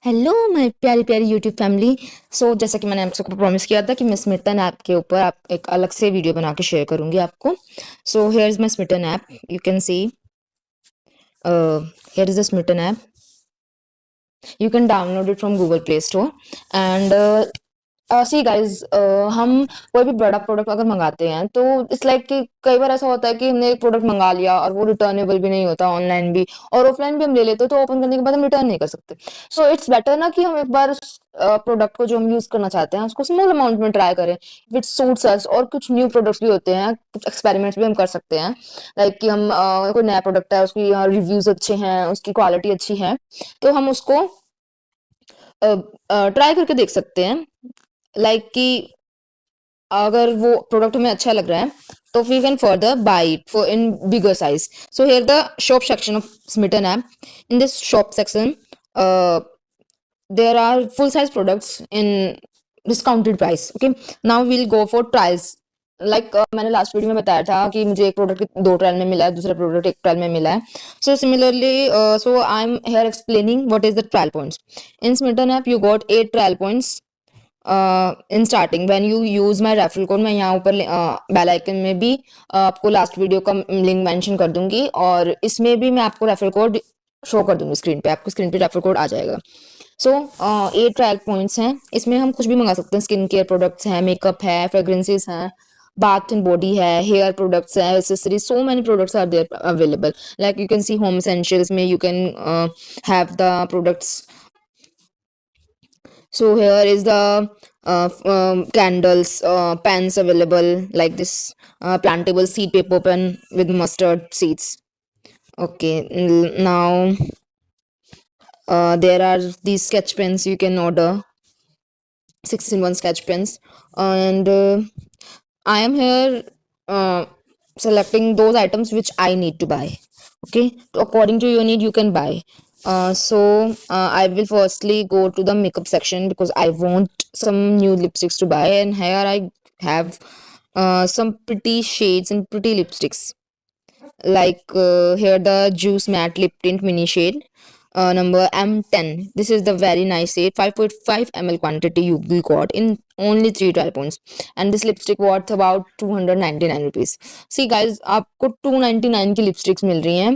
Hello my प्यारी प्यारी YouTube family. जैसा कि मैंने आप सबको प्रॉमिस किया था कि मैं स्मिटन ऐप के ऊपर आप एक अलग से वीडियो बना के शेयर करूंगी आपको। Here is my Smitten app, you can see. Here is the Smitten app, you can download it from Google Play Store and see guys, हम कोई भी बड़ा प्रोडक्ट अगर मंगाते हैं तो इट्स लाइक कि कई बार ऐसा होता है कि हमने एक प्रोडक्ट मंगा लिया और वो रिटर्नेबल भी नहीं होता, ऑनलाइन भी और ऑफलाइन भी हम ले लेते हैं तो ओपन करने के बाद हम रिटर्न नहीं कर सकते। सो इट्स बेटर ना कि हम एक बार उस प्रोडक्ट को जो हम यूज करना चाहते हैं उसको स्मॉल अमाउंट में ट्राई करें, विच सूट्स अस। और कुछ न्यू प्रोडक्ट्स भी होते हैं, कुछ एक्सपेरिमेंट्स भी हम कर सकते हैं। लाइक कि हम कोई नया प्रोडक्ट है, उसकी रिव्यूज अच्छे हैं, उसकी क्वालिटी अच्छी है, तो हम उसको ट्राई करके देख सकते हैं। लाइक कि अगर वो प्रोडक्ट हमें अच्छा लग रहा है तो we can further buy it for in bigger size. So here the shop section of Smitten app. In this shop section there are full size products in discounted price. Okay, now we'll go for trials. Like मैंने last video में बताया था कि मुझे एक product दो trial में मिला है, दूसरा प्रोडक्ट एक ट्रायल में मिला है। So similarly, so I am here explaining what is the trial points in Smitten app. You got 8 trial points in starting when you use my referral code. मैं यहाँ ऊपर बेल आइकन में भी आपको लास्ट वीडियो का link mention कर दूंगी और इसमें भी मैं आपको रेफरल कोड शो कर दूंगी स्क्रीन पे। आपको स्क्रीन पे रेफरल कोड आ जाएगा। सो 8 ट्रायल पॉइंट्स हैं, इसमें हम कुछ भी मंगा सकते हैं। स्किन केयर प्रोडक्ट्स हैं, मेकअप है, फ्रेग्रेंसेस हैं, bath and body है, हेयर प्रोडक्ट्स है, accessories, so many products are there available. Like you can see home essentials में you can have the products. So here is the candles, pens available like this, plantable seed paper pen with mustard seeds. Okay, now there are these sketch pens you can order, 6-in-1 sketch pens, and I am here uh, selecting those items which I need to buy. Okay, so according to your need, you can buy. I will firstly go to the makeup section because I want some new lipsticks to buy, and here I have some pretty shades and pretty lipsticks. Like here the Juice Matte Lip Tint Mini Shade, number M10. This is the very nice shade, 5.5 ml quantity you will got in only 3 trial points, and this lipstick worth about 299 rupees. See guys, आपको 299 की lipsticks मिल रही हैं,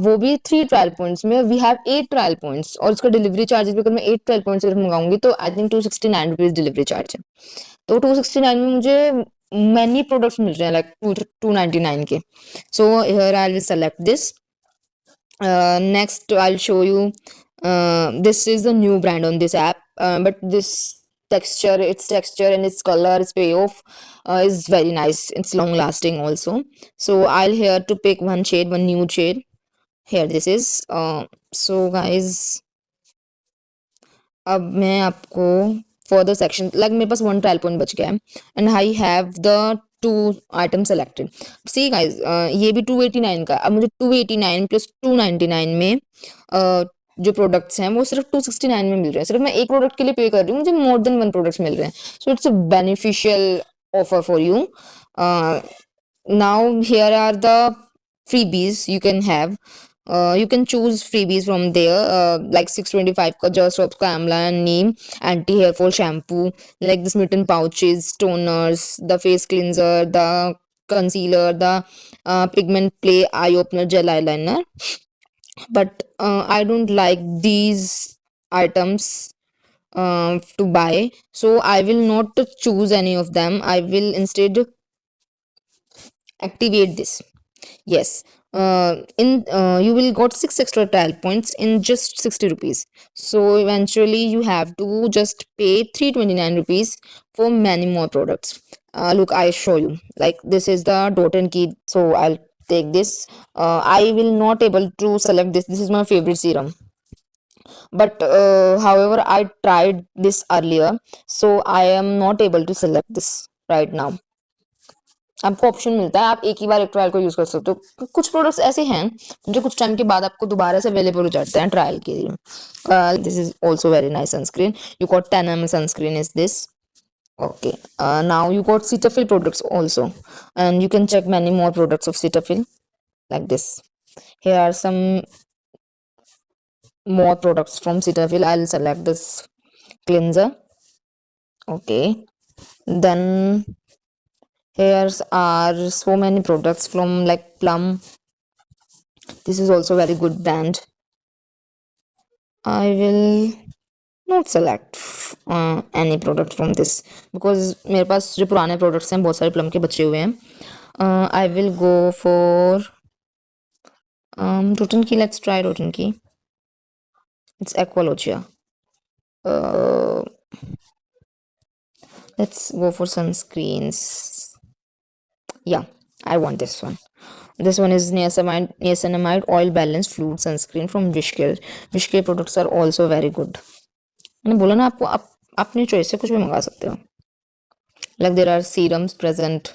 वो भी 3 trial points में। We have 8 trial points और उसका delivery charges भी अगर मैं 8 ट्रायल पॉइंट्स अगर मंगाऊंगी तो I think 269 rupees delivery charge है। तो 269 में मुझे मैनी प्रोडक्ट्स मिल रहे हैं, लाइक 299 के। So here I will select this. Next I'll show you, this is the new brand on this app, but this texture and its color, its payoff is very nice. It's long lasting also. So I'll here to pick one shade, one nude shade. Here this is, so guys, अब मैं आपको further section, like मेरे पास 1 trial point बच गया है and I have the 2 item selected. See guys, ये भी 289 का। अब मुझे 289 प्लस 299 में जो प्रोडक्ट्स हैं वो सिर्फ 269 में मिल रहे हैं। सिर्फ मैं एक प्रोडक्ट के लिए पे कर रही हूँ, मुझे मोर देन 1 प्रोडक्ट्स मिल रहे हैं। So it's a beneficial offer for you. Now here are the freebies you can have. You can choose freebies from there, like 625 ka Just Stop ka Amla and Neem anti hair fall shampoo, like the smitten pouches, toners, the face cleanser, the concealer, the pigment play eye opener gel eyeliner. But I don't like these items to buy, so I will not choose any of them. I will instead activate this. Yes, in you will got 6 extra trial points in just 60 rupees. So eventually you have to just pay 329 rupees for many more products. Look, I show you, like this is the dot and key, so I'll take this. I will not able to select this. This is my favorite serum, but however I tried this earlier, so I am not able to select this right now. आपको option मिलता है, आप एक ही बार एक trial को use कर सकते हो। कुछ प्रोडक्ट्स ऐसे हैं जो कुछ टाइम के बाद आपको दोबारा से अवेलेबल हो जाते हैं ट्रायल के लिए। This is also very nice sunscreen. You got 10 ml sunscreen is this. Okay, now you got Cetaphil products also, and you can check many more products of Cetaphil like this. Here are some more products from Cetaphil, I'll select this cleanser. Okay, then here's are so many products from like Plum. This is also very good brand. I will not select any product from this because मेरे पास जो पुराने products हैं बहुत सारे Plum के बचे हुए हैं. I will go for Rotten Key. Let's try Rotten Key. It's Aqualogia. Uh, let's go for sunscreens. Yeah, I want this one. This one is niacinamide oil balanced fluid sunscreen from Wishcare. Wishcare products are also very good. मैंने बोला ना आपको, आप अपनी choice से कुछ भी मंगा सकते हो. Like there are serums present.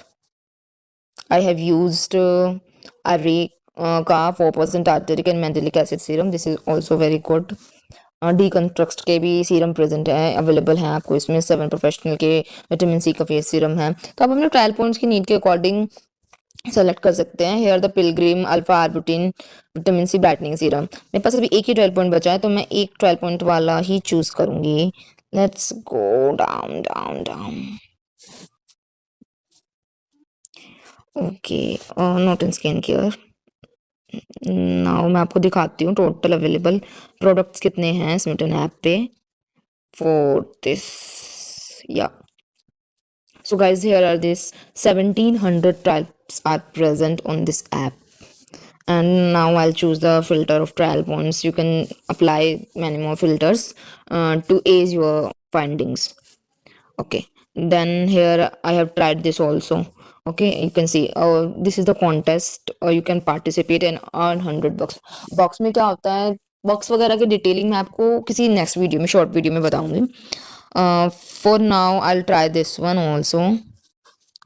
I have used Ivory का 4% tartaric and mandelic acid serum. This is also very good. Deconstruct के भी सीरम प्रेजेंट है, अवेलेबल हैं आपको इसमें. 7 प्रोफेशनल के विटामिन सी का फेस सीरम है. तो आप अपने ट्रायल पॉइंट्स की नीड के अकॉर्डिंग सेलेक्ट कर सकते हैं. Here the Pilgrim alpha arbutin vitamin C brightening serum. मेरे पास अभी एक ही ट्रायल पॉइंट बचा है तो मैं एक ट्रायल पॉइंट वाला ही चूज करूंगी. Let's go down down down. Okay, not in skin care. Now मैं आपको दिखाती हूँ टोटल अवेलेबल प्रोडक्ट्स कितने हैं स्मिटन ऐप पे फॉर दिस. या so guys, here are this 1700 types are present on this app. And now I'll choose the filter of trial points. You can apply many more filters to aid your findings. Okay, then here I have tried this also. Okay, you can see this is the contest. You can participate and earn 100 bucks. Box में क्या होता है, box वगैरह की detailing मैं आपको किसी next video में, शॉर्ट वीडियो में बताऊंगी. For now I will try this one also.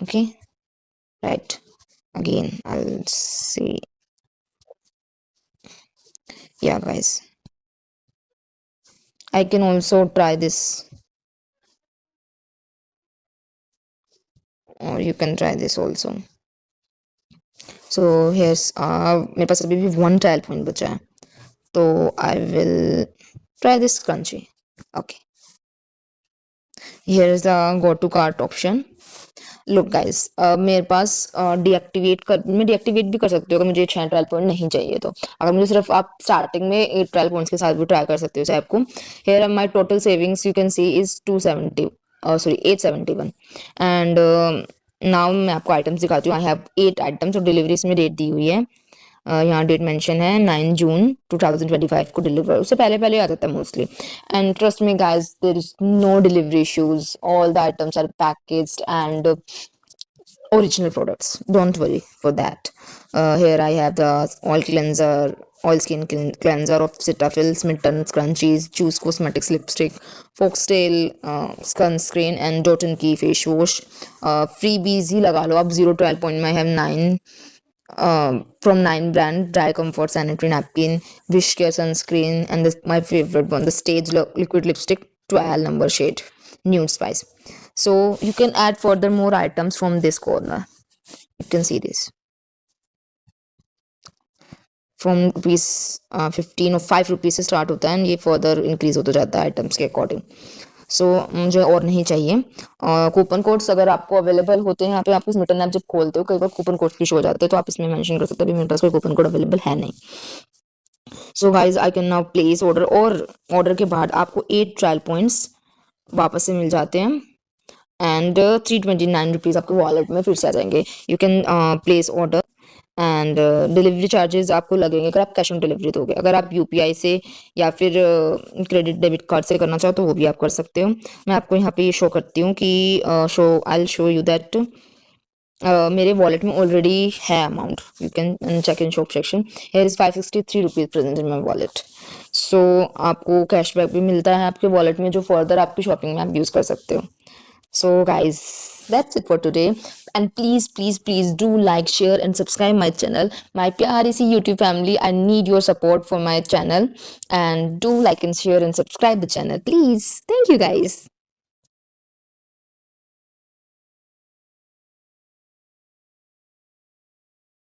Okay, right, again I'll see. Yeah guys, I can also try this, or you can try this also. So here's मेरे पास अभी भी 1 trial point बचा है तो I will try this crunchy. Okay, here is the go to cart option. Look guys, मेरे पास मैं deactivate भी कर सकती हूँ अगर मुझे 6 ट्रायल पॉइंट नहीं चाहिए तो. अगर मुझे सिर्फ, आप स्टार्टिंग में 8 ट्रायल पॉइंट्स के साथ भी ट्राई कर सकते हो इस ऐप को. Here my total savings you can see is 270 sorry 871. And now मैं आपको आइटम्स दिखाती हूँ. आई हैव 8 आइटम्स और डिलीवरी इसमें डेट दी हुई है. यहाँ डेट मेंशन है 9 जून 2025 को डिलीवर. उससे पहले पहले आ जाता है mostly. And trust me guys, there is no delivery issues. All the items are packaged and original products, don't worry for that. Here I have the oil skin cleanser of Cetaphil, Smitten Scrunchies, Choose Cosmetics lipstick, Foxtail sunscreen and Dot & Key face wash. Freebies ही लगा लो आप. 0 trial point में I have 9 from 9 brand dry comfort sanitary napkin, Wishcare sunscreen, and this, my favorite one, the Stage liquid lipstick trial number shade nude spice. So you can add further more items from this corner. You can see this from rupees 15 और 5 rupees से start होता है and ये further increase होता जाता है items के according. सो मुझे और नहीं चाहिए. कूपन कोड्स अगर आपको अवेलेबल होते हैं यहाँ पे, आप इस मिटन ऐप जब खोलते हो कई बार कूपन कोड की शो हो जाते हैं तो आप इसमें मेंशन कर सकते हो. अभी मेरे पास कोई कूपन कोड अवेलेबल है नहीं. So guys I can now place order. और ऑर्डर के बाद आपको 8 ट्रायल पॉइंट्स वापस से मिल जाते हैं एंड 329 रुपीज़ आपके वॉलेट में फिर से आ जाएंगे. You can place order and delivery charges आपको लगेंगे अगर आप कैश ऑन डिलीवरी दोगे. अगर आप यूपीआई से या फिर क्रेडिट डेबिट कार्ड से करना चाहो तो वो भी आप कर सकते हो. मैं आपको यहाँ पे शो करती हूँ कि I will show you that मेरे वॉलेट में ऑलरेडी है amount. You can check in shop section. Here is 563 rupees present in my wallet. So आपको कैशबैक भी मिलता है आपके वॉलेट में जो फर्दर आपकी शॉपिंग में आप यूज़ कर सकते हो. So guys, that's it for today. And please do like, share and subscribe my channel. My pyari si YouTube family, I need your support for my channel. And do like and share and subscribe the channel. Please. Thank you guys.